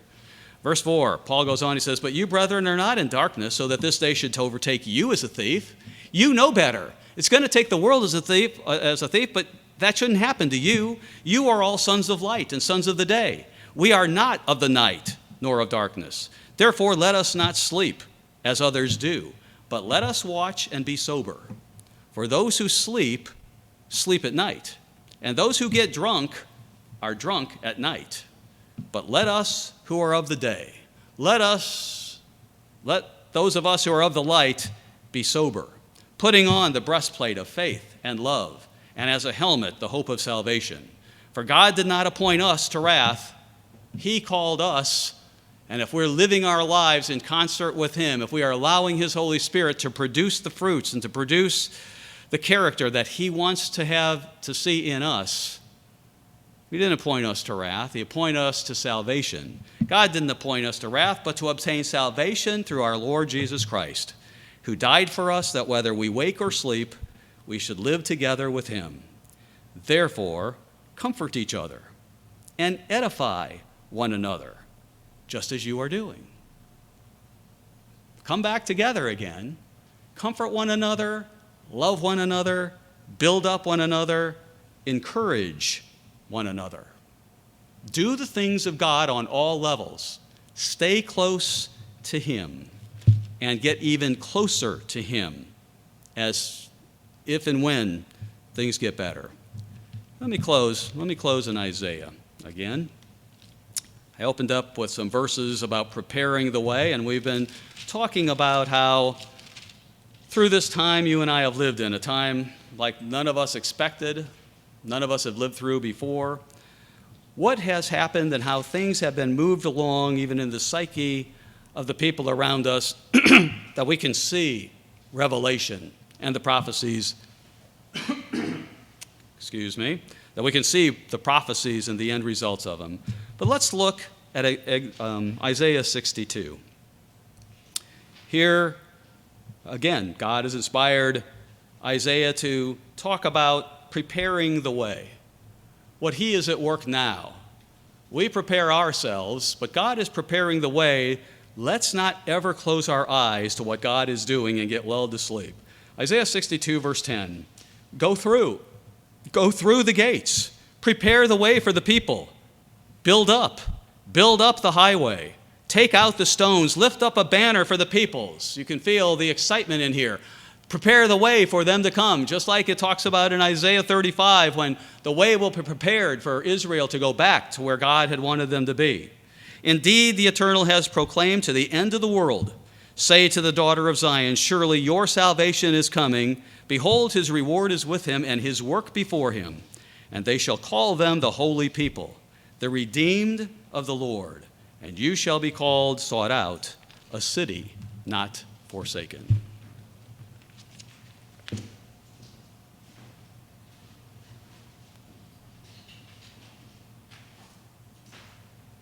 Verse 4, Paul goes on, he says, "But you, brethren, are not in darkness, so that this day should overtake you as a thief. You know better. It's going to take the world as a thief, but that shouldn't happen to you. You are all sons of light and sons of the day. We are not of the night, nor of darkness. Therefore, let us not sleep, as others do, but let us watch and be sober. For those who sleep, sleep at night, and those who get drunk are drunk at night. But let us who are of the day, let those of us who are of the light be sober, putting on the breastplate of faith and love, and as a helmet the hope of salvation. For God did not appoint us to wrath, he called us. And if we're living our lives in concert with him, if we are allowing his Holy Spirit to produce the fruits and to produce the character that he wants to see in us, he didn't appoint us to wrath, he appointed us to salvation. God didn't appoint us to wrath, but to obtain salvation through our Lord Jesus Christ, who died for us that whether we wake or sleep, we should live together with him. Therefore, comfort each other and edify one another, just as you are doing." Come back together again, comfort one another, love one another, build up one another, encourage one another. Do the things of God on all levels. Stay close to him and get even closer to him as if and when things get better. Let me close in Isaiah again. I opened up with some verses about preparing the way, and we've been talking about how through this time you and I have lived in, a time like none of us expected, none of us have lived through before, what has happened and how things have been moved along even in the psyche of the people around us that we can see Revelation and the prophecies, that we can see the prophecies and the end results of them. But let's look at Isaiah 62. Here, again, God has inspired Isaiah to talk about preparing the way, what he is at work now. We prepare ourselves, but God is preparing the way. Let's not ever close our eyes to what God is doing and get lulled to sleep. Isaiah 62, verse 10, Go through the gates, prepare the way for the people, build up the highway, take out the stones, lift up a banner for the peoples." You can feel the excitement in here. Prepare the way for them to come, just like it talks about in Isaiah 35, when the way will be prepared for Israel to go back to where God had wanted them to be. "Indeed, the Eternal has proclaimed to the end of the world, say to the daughter of Zion, surely your salvation is coming. Behold, his reward is with him and his work before him. And they shall call them the holy people, the redeemed of the Lord. And you shall be called, sought out, a city not forsaken."